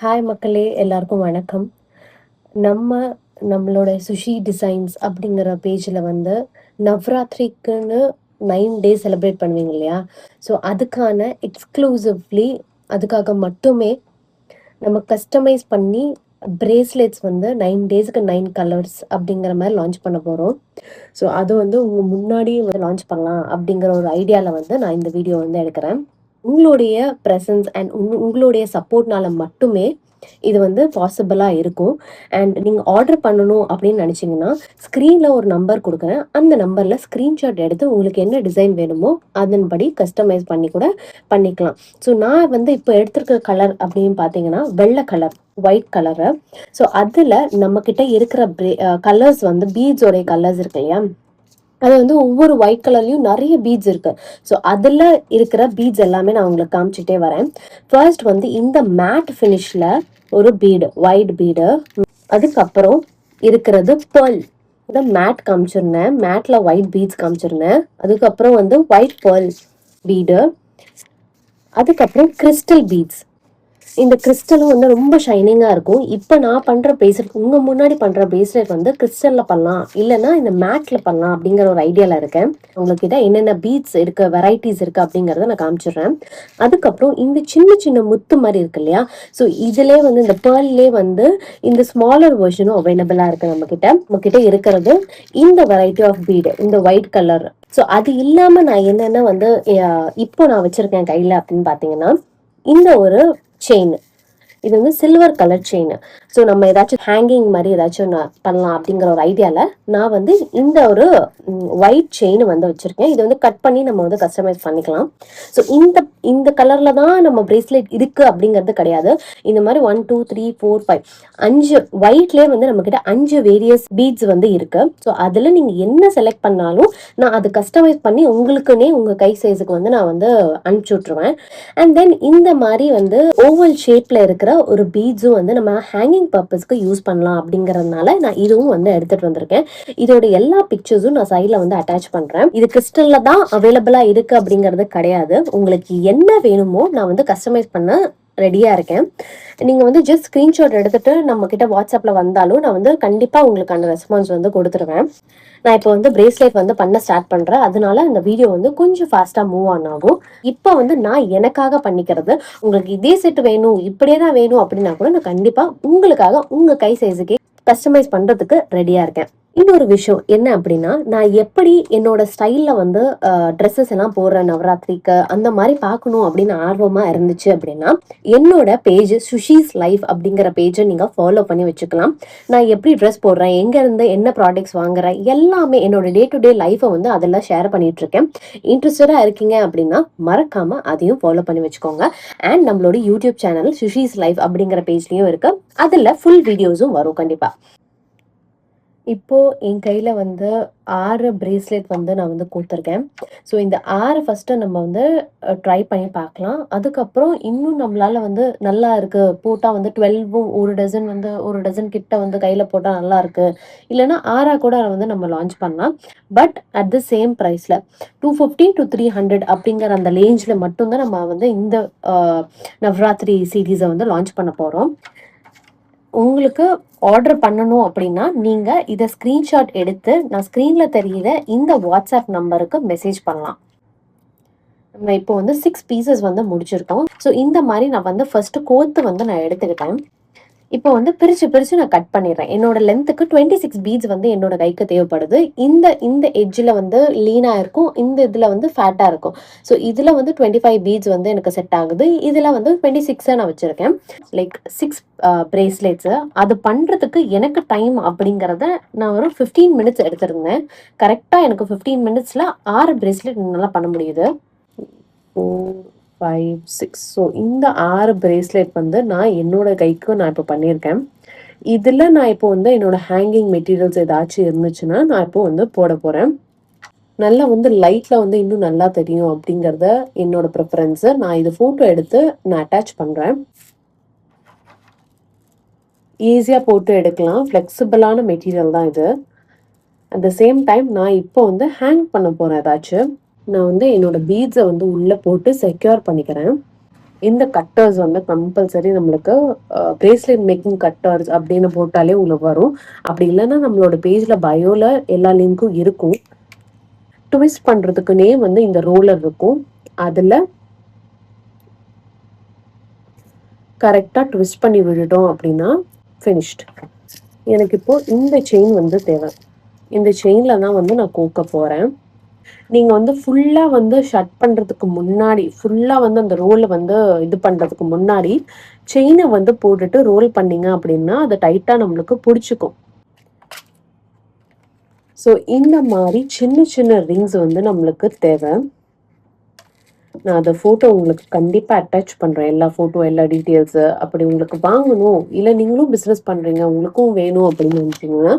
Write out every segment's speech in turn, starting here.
Hi மக்களே, எல்லாருக்கும் வணக்கம். நம்ம நம்மளோட சுஷி டிசைன்ஸ் அப்படிங்கிற பேஜில் வந்து நவராத்திரிக்குன்னு 9 டேஸ் செலிப்ரேட் பண்ணுவீங்க இல்லையா? ஸோ அதுக்கான எக்ஸ்க்ளூசிவ்லி அதுக்காக மட்டுமே நம்ம கஸ்டமைஸ் பண்ணி பிரேஸ்லெட்ஸ் வந்து 9 டேஸ்க்கு 9 கலர்ஸ் அப்படிங்கிற மாதிரி லான்ச் பண்ண போகிறோம். ஸோ அது வந்து உங்கள் முன்னாடியே வந்து லான்ச் பண்ணலாம் அப்படிங்கிற ஒரு ஐடியாவில் வந்து நான் இந்த வீடியோ வந்து எடுக்கிறேன். உங்களுடைய ப்ரெசன்ஸ் அண்ட் உங்களுடைய சப்போர்ட்னால மட்டுமே இது வந்து பாசிபிளாக இருக்கும். அண்ட் நீங்கள் ஆர்டர் பண்ணணும் அப்படின்னு நினச்சிங்கன்னா ஸ்க்ரீனில் ஒரு நம்பர் கொடுக்குறேன். அந்த நம்பரில் ஸ்க்ரீன்ஷாட் எடுத்து உங்களுக்கு என்ன டிசைன் வேணுமோ அதன்படி கஸ்டமைஸ் பண்ணி கூட பண்ணிக்கலாம். ஸோ நான் வந்து இப்போ எடுத்திருக்கிற கலர் அப்படின்னு பார்த்தீங்கன்னா வெள்ளை கலர், ஒயிட் கலரு. ஸோ அதில் நம்மக்கிட்ட இருக்கிற கலர்ஸ் வந்து பீட்ஸோடைய கலர்ஸ் இருக்கு இல்லையா, அது வந்து ஒவ்வொரு ஒயிட் கலர்லயும் நிறைய பீட்ஸ் இருக்கு. ஸோ அதில் இருக்கிற பீட்ஸ் எல்லாமே நான் உங்களுக்கு காமிச்சிட்டே வரேன். ஃபர்ஸ்ட் வந்து இந்த மேட் ஃபினிஷ்ல ஒரு பீடு, ஒயிட் பீடு. அதுக்கப்புறம் இருக்கிறது பேர்ல். இந்த மேட் காமிச்சிருந்தேன், மேட்ல ஒயிட் பீட்ஸ் காமிச்சிருந்தேன். அதுக்கப்புறம் வந்து ஒயிட் பேர்ல் பீடு. அதுக்கப்புறம் கிறிஸ்டல் பீட்ஸ். இந்த கிறிஸ்டலும் வந்து ரொம்ப ஷைனிங்காக இருக்கும். இப்போ நான் பண்ணுற பிரேஸ்லெட், உங்கள் முன்னாடி பண்ணுற பிரேஸ்லெட் வந்து கிறிஸ்டலில் பண்ணலாம், இல்லைன்னா இந்த மேட்டில் பண்ணலாம் அப்படிங்கிற ஒரு ஐடியாவில் இருக்கேன். உங்கள்கிட்ட என்னென்ன பீட்ஸ் இருக்குது, வெரைட்டிஸ் இருக்குது அப்படிங்கிறத நான் காமிச்சிடுறேன். அதுக்கப்புறம் இந்த சின்ன சின்ன முத்து மாதிரி இருக்கு இல்லையா, ஸோ இதிலே வந்து இந்த பேர்லே வந்து இந்த ஸ்மாலர் வெர்ஷனும் அவைலபிளாக இருக்குது நம்மக்கிட்ட இருக்கிறது இந்த வெரைட்டி ஆஃப் பீடு, இந்த ஒயிட் கலர். ஸோ அது இல்லாமல் நான் என்னென்ன வந்து இப்போ நான் வச்சுருக்கேன் கையில் அப்படின்னு பார்த்தீங்கன்னா, இந்த ஒரு செயின். இது வந்து சில்வர் கலர் செயின். ஸோ நம்ம ஏதாச்சும் ஹேங்கிங் மாதிரி ஏதாச்சும் நான் பண்ணலாம் அப்படிங்கிற ஒரு ஐடியாவில் நான் வந்து இந்த ஒரு ஒயிட் செயின் வந்து வச்சுருக்கேன். இது வந்து கட் பண்ணி நம்ம வந்து கஸ்டமைஸ் பண்ணிக்கலாம். ஸோ இந்த கலரில் தான் நம்ம பிரேஸ்லெட் இருக்குது அப்படிங்கிறது கிடையாது. இந்த மாதிரி 1 2 3 4 5 5 ஒயிட்லேயே வந்து நம்மக்கிட்ட 5 வேரியஸ் பீட்ஸ் வந்து இருக்குது. ஸோ அதில் நீங்கள் என்ன செலக்ட் பண்ணாலும் நான் அது கஸ்டமைஸ் பண்ணி உங்களுக்குன்னே உங்கள் கை சைஸுக்கு வந்து நான் வந்து அனுப்பிச்சி விட்ருவேன். அண்ட் தென் இந்த மாதிரி வந்து ஓவல் ஷேப்பில் இருக்கிற ஒரு பீட்ஸும் வந்து நம்ம ஹேங்கிங் பர்பஸ்க்கு யூஸ் பண்ணலாம் அப்படிங்கறதுனால நான் இதுவும் வந்து எடுத்துட்டு வந்திருக்கேன். இதோட எல்லா பிக்சர்ஸும் நான் சைட்ல வந்து அட்டாச் பண்றேன். இது கிறிஸ்டல்ல தான் அவைலபிளா இருக்கு அப்படிங்கிறது கிடையாது. உங்களுக்கு என்ன வேணுமோ நான் வந்து கஸ்டமைஸ் பண்ண ரெடியா இருக்கேன். நீங்க வந்து ஜஸ்ட் ஸ்கிரீன்ஷாட் எடுத்துட்டு நம்ம கிட்ட வாட்ஸ்அப்ல வந்தாலும் நான் வந்து கண்டிப்பா உங்களுக்கான ரெஸ்பான்ஸ் வந்து கொடுத்துருவேன். நான் இப்போ வந்து பிரேஸ்லெட் வந்து பண்ண ஸ்டார்ட் பண்றேன். அதனால இந்த வீடியோ வந்து கொஞ்சம் ஃபாஸ்டா மூவ் ஆன் ஆகும். இப்போ வந்து நான் எனக்காக பண்ணிக்கிறது. உங்களுக்கு இதே செட் வேணும், இப்படியே தான் வேணும் அப்படின்னா கூட நான் கண்டிப்பா உங்களுக்காக உங்க கை சைஸுக்கே கஸ்டமைஸ் பண்றதுக்கு ரெடியா இருக்கேன். இன்னொரு விஷயம் என்ன அப்படின்னா, நான் எப்படி என்னோட ஸ்டைல்ல வந்து ட்ரெஸ்ஸஸ் எல்லாம் போடுறேன் நவராத்திரிக்கு அந்த மாதிரி பார்க்கணும் அப்படின்னு ஆர்வமா இருந்துச்சு அப்படின்னா, என்னோட பேஜ் சுஷிஸ் லைஃப் அப்படிங்கிற பேஜை நீங்க ஃபாலோ பண்ணி வச்சுக்கலாம். நான் எப்படி ட்ரெஸ் போடுறேன், எங்க இருந்து என்ன ப்ராடக்ட்ஸ் வாங்குறேன், எல்லாமே என்னோட டே டு டே லைஃபை வந்து அதெல்லாம் ஷேர் பண்ணிட்டு இருக்கேன். இன்ட்ரெஸ்டடா இருக்கீங்க அப்படின்னா மறக்காம அதையும் ஃபாலோ பண்ணி வச்சுக்கோங்க. அண்ட் நம்மளோட யூடியூப் சேனல் சுஷிஸ் லைஃப் அப்படிங்கிற பேஜ்லயும் இருக்கு. அதுல ஃபுல் வீடியோஸும் வரும் கண்டிப்பா. இப்போ என் கையில வந்து 6 பிரேஸ்லெட் வந்து நான் வந்து கொடுத்துருக்கேன். ஸோ இந்த 6 ஃபர்ஸ்ட்டு நம்ம வந்து ட்ரை பண்ணி பார்க்கலாம். அதுக்கப்புறம் இன்னும் நம்மளால வந்து நல்லா இருக்கு, போட்டால் வந்து 12ம் ஒரு டசன் வந்து ஒரு டசன் கிட்ட வந்து கையில் போட்டால் நல்லா இருக்கு, இல்லைன்னா 6 கூட வந்து நம்ம லான்ச் பண்ணலாம். பட் அட் த சேம் ப்ரைஸில் 250 to 300 அப்படிங்கிற அந்த ரேஞ்சில் மட்டும்தான் நம்ம வந்து இந்த நவராத்திரி சீரீஸை வந்து லான்ச் பண்ண போகிறோம். உங்களுக்கு ஆர்டர் பண்ணணும் அப்படின்னா நீங்க இதை ஸ்கிரீன்ஷாட் எடுத்து நான் ஸ்கிரீன்ல தெரியுற இந்த வாட்ஸ்அப் நம்பருக்கு மெசேஜ் பண்ணலாம். நம்ம இப்போ வந்து 6 பீசஸ் வந்து முடிச்சிருக்கோம். ஸோ இந்த மாதிரி நான் வந்து ஃபர்ஸ்ட் கோத்து வந்து நான் எடுத்துக்கிட்டேன். இப்போ வந்து பிரிச்சு நான் கட் பண்ணிடுறேன். என்னோட லென்த்துக்கு 26 பீட்ஸ் வந்து என்னோட கைக்கு தேவைப்படுது. இந்த எட்ஜில் வந்து லீனாக இருக்கும், இந்த இதில் வந்து ஃபேட்டாக இருக்கும். ஸோ இதில் வந்து 25 பீட்ஸ் வந்து எனக்கு செட் ஆகுது. இதில் வந்து 26 நான் வச்சுருக்கேன். Like 6 bracelets. அது பண்ணுறதுக்கு எனக்கு டைம் அப்படிங்கிறத நான் ஒரு 15 மினிட்ஸ் எடுத்திருந்தேன். கரெக்டாக எனக்கு 15 மினிட்ஸில் 6 பிரேஸ்லெட் நல்லா பண்ண முடியுது. 4 5 6. ஸோ இந்த 6 பிரேஸ்லெட் வந்து நான் என்னோட கைக்கு நான் இப்போ பண்ணியிருக்கேன். இதில் நான் இப்போ வந்து என்னோட ஹேங்கிங் மெட்டீரியல்ஸ் ஏதாச்சும் இருந்துச்சுன்னா நான் இப்போ வந்து போட போகிறேன். நல்லா வந்து லைட்டில் வந்து இன்னும் நல்லா தெரியும் அப்படிங்கிறத என்னோட ப்ரிஃபரன்ஸு. நான் இது ஃபோட்டோ எடுத்து நான் அட்டாச் பண்ணுறேன். ஈஸியாக போட்டு எடுக்கலாம், ஃப்ளெக்சிபிளான மெட்டீரியல் தான் இது. அட் த சேம் டைம் நான் இப்போ வந்து ஹேங் பண்ண போகிறேன் ஏதாச்சும். நான் வந்து என்னோட பீட்ஸை வந்து உள்ளே போட்டு செக்யூர் பண்ணிக்கிறேன். இந்த கட்டர்ஸ் வந்து கம்பல்சரி நம்மளுக்கு பிரேஸ்லெட் மேக்கிங் கட்டர்ஸ் அப்படின்னு போட்டாலே உங்களுக்கு வரும். அப்படி இல்லைன்னா நம்மளோட பேஜ்ல பயோல எல்லா லிங்க்கும் இருக்கும். ட்விஸ்ட் பண்றதுக்குனே வந்து இந்த ரோலர் இருக்கும். அதுல கரெக்டா ட்விஸ்ட் பண்ணி விட்டுட்டோம் அப்படின்னா ஃபினிஷ்ட். எனக்கு இப்போ இந்த செயின் வந்து தேவை. இந்த செயின்ல தான் வந்து நான் கோக்க போறேன். நீங்க வந்து ஃபுல்லா வந்து ஷட் பண்றதுக்கு முன்னாடி, ஃபுல்லா வந்து அந்த ரோல வந்து இது பண்றதுக்கு முன்னாடி செயினை வந்து போட்டுட்டு ரோல் பண்ணீங்க அப்படின்னா அது டைட்டா நம்மளுக்கு பிடிச்சிக்கும். ஸோ இந்த மாதிரி சின்ன சின்ன ரிங்ஸ் வந்து நம்மளுக்கு தேவை. நான் அந்த ஃபோட்டோ உங்களுக்கு கண்டிப்பாக அட்டாச் பண்ணுறேன். எல்லா ஃபோட்டோ, எல்லா டீட்டெயில்ஸு. அப்படி உங்களுக்கு வாங்கணும், இல்லை நீங்களும் பிஸ்னஸ் பண்ணுறீங்க, உங்களுக்கும் வேணும் அப்படின்னு நினச்சிங்கன்னா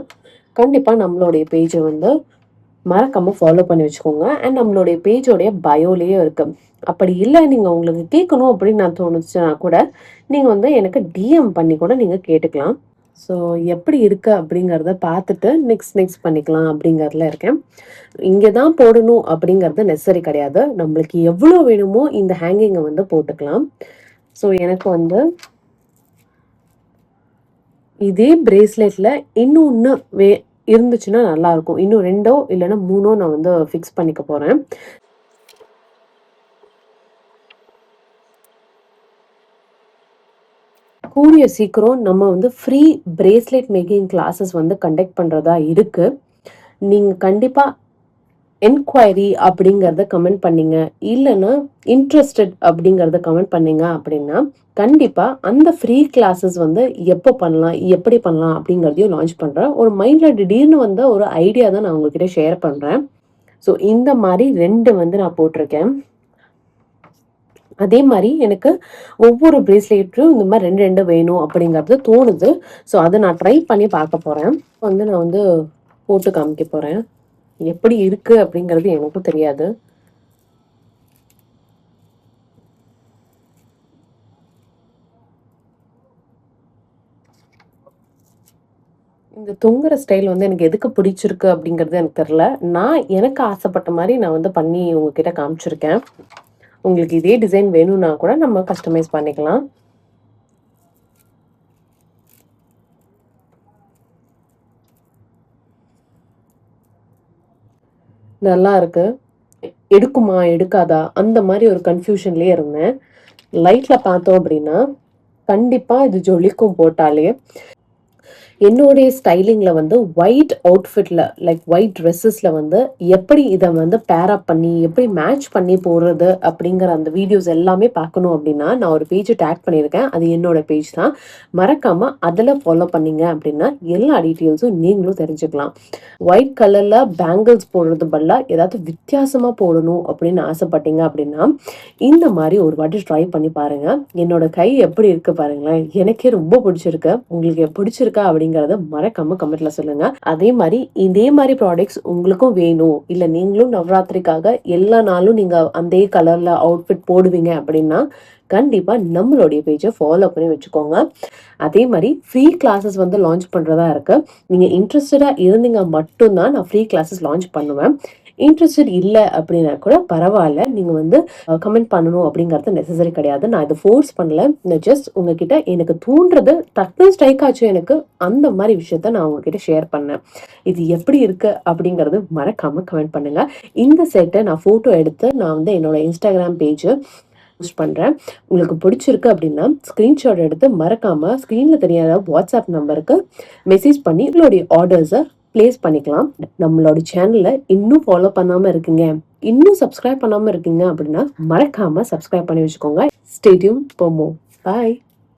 கண்டிப்பாக நம்மளுடைய பேஜை வந்து மறக்காமல் ஃபாலோ பண்ணி வச்சுக்கோங்க. அண்ட் நம்மளுடைய பேஜோடைய பயோலேயே இருக்கு. அப்படி இல்லை நீங்கள் உங்களுக்கு கேட்கணும் அப்படின்னு நான் தோணுச்சுன்னா கூட நீங்கள் வந்து எனக்கு டிஎம் பண்ணி கூட நீங்கள் கேட்டுக்கலாம். ஸோ எப்படி இருக்கு அப்படிங்கிறத பார்த்துட்டு நெக்ஸ்ட் பண்ணிக்கலாம் அப்படிங்கிறதுல இருக்கேன். இங்கே தான் போடணும் அப்படிங்கிறது நெசசரி கிடையாது. நம்மளுக்கு எவ்வளோ வேணுமோ இந்த ஹேங்கிங்கை வந்து போட்டுக்கலாம். ஸோ எனக்கு வந்து இதே பிரேஸ்லெட்ல இன்னொன்று இருந்துச்சுன்னா நல்லா இருக்கும். இன்னும் 2 இல்லைன்னா 3 நான் வந்து ஃபிக்ஸ் பண்ணிக்க போறேன். கூடிய சீக்கிரம் நம்ம வந்து ஃப்ரீ பிரேஸ்லெட் மேக்கிங் கிளாஸஸ் வந்து கண்டக்ட் பண்றதா இருக்கு. நீங்க கண்டிப்பா என்கொயரி அப்படிங்கிறத கமெண்ட் பண்ணீங்க, இல்லைன்னா இன்ட்ரெஸ்டட் அப்படிங்கிறத கமெண்ட் பண்ணீங்க அப்படின்னா கண்டிப்பா அந்த ஃப்ரீ கிளாஸஸ் வந்து எப்போ பண்ணலாம், எப்படி பண்ணலாம் அப்படிங்கிறதையும் லான்ச் பண்றேன். ஒரு மைண்ட்ல திடீர்னு வந்த ஒரு ஐடியா தான் நான் உங்ககிட்ட ஷேர் பண்றேன். ஸோ இந்த மாதிரி 2 வந்து நான் போட்டிருக்கேன். அதே மாதிரி எனக்கு ஒவ்வொரு பிரேஸ்லெட்டும் இந்த மாதிரி 2 வேணும் அப்படிங்கிறது தோணுது. ஸோ அதை நான் ட்ரை பண்ணி பார்க்க போறேன். நான் வந்து போட்டு காமிக்க போறேன். எப்படி இருக்கு அப்படிங்கிறது எனக்கும் தெரியாது. இந்த தொங்குற ஸ்டைல் வந்து எனக்கு எதுக்கு பிடிச்சிருக்கு அப்படிங்கிறது எனக்கு தெரியல. நான் எனக்கு ஆசைப்பட்ட மாதிரி நான் வந்து பண்ணி உங்ககிட்ட காமிச்சிருக்கேன். உங்களுக்கு இதே டிசைன் வேணும்னா கூட நம்ம கஸ்டமைஸ் பண்ணிக்கலாம். நல்லா இருக்கு. எடுக்குமா எடுக்காதா அந்த மாதிரி ஒரு கன்ஃபியூஷன்லயே இருந்தேன். லைட்ல பார்த்தோம் அப்படின்னா கண்டிப்பா இது ஜொலிக்கும் போட்டாலே. என்னுடைய ஸ்டைலிங்ல வந்து ஒயிட் அவுட்ஃபிட்ல லைக் ஒயிட் ட்ரெஸ்ஸஸ்ல வந்து எப்படி இதை வந்து பேர் அப் பண்ணி எப்படி மேட்ச் பண்ணி போடுறது அப்படிங்கிற அந்த வீடியோஸ் எல்லாமே பார்க்கணும் அப்படின்னா நான் ஒரு பேஜ் டேக் பண்ணியிருக்கேன். அது என்னோட பேஜ் தான். மறக்காம அதில் ஃபாலோ பண்ணீங்க அப்படின்னா எல்லா டீட்டெயில்ஸும் நீங்களும் தெரிஞ்சுக்கலாம். ஒயிட் கலர்ல பேங்கிள்ஸ் போடுறது பதிலாக ஏதாவது வித்தியாசமா போடணும் அப்படின்னு ஆசைப்பட்டீங்க அப்படின்னா இந்த மாதிரி ஒரு வாட்டி ட்ரை பண்ணி பாருங்க. என்னோட கை எப்படி இருக்கு பாருங்களேன். எனக்கே ரொம்ப பிடிச்சிருக்கு. உங்களுக்கு பிடிச்சிருக்கா அப்படிங்கறத மறக்காம கமெண்ட்ல சொல்லுங்க. அதே மாதிரி இதே மாதிரி ப்ராடக்ட்ஸ் உங்களுக்கும் வேணும், இல்ல நீங்களும் நவராத்திரிக்காக எல்லா நாளும் நீங்க அதே கலர்ல அவுட்ஃபிட் போடுவீங்க அப்படின்னா கண்டிப்பா நம்மளுடைய பேஜை ஃபாலோ பண்ணி வச்சுக்கோங்க. அதே மாதிரி ஃப்ரீ கிளாஸஸ் வந்து லான்ச் பண்றதா இருக்கு. நீங்க இன்ட்ரெஸ்டடா இருந்தீங்க மட்டும்தான் நான் ஃப்ரீ கிளாஸஸ் லான்ச் பண்ணுவேன். இன்ட்ரெஸ்டட் இல்லை அப்படின்னா கூட பரவாயில்ல. நீங்க வந்து கமெண்ட் பண்ணணும் அப்படிங்கிறது நெசசரி கிடையாது. நான் இதை ஃபோர்ஸ் பண்ணல. நான் ஜஸ்ட் உங்ககிட்ட எனக்கு தூண்டுறது டக்குனு ஸ்ட்ரைக் ஆச்சு எனக்கு. அந்த மாதிரி விஷயத்த நான் உங்ககிட்ட ஷேர் பண்ணேன். இது எப்படி இருக்கு அப்படிங்கிறது மறக்காம கமெண்ட் பண்ணுங்க. இந்த செட்டை நான் போட்டோ எடுத்து நான் வந்து என்னோட இன்ஸ்டாகிராம் பேஜ் போஸ்ட் பண்றேன். உங்களுக்கு பிடிச்சிருக்கு அப்படின்னா ஸ்கிரீன்ஷாட் எடுத்து மறக்காம ஸ்கிரீன்ல தெரியாத வாட்ஸ்அப் நம்பருக்கு மெசேஜ் பண்ணி உங்களுடைய ஆர்டர்ஸை பிளேஸ் பண்ணிக்கலாம். நம்மளோட சேனலை இன்னும் ஃபாலோ பண்ணாம இருக்கீங்க, இன்னும் சப்ஸ்கிரைப் பண்ணாம இருக்கீங்க அப்படின்னா மறக்காம சப்ஸ்கிரைப் பண்ணி வச்சுக்கோங்க. Stay tuned for more. By.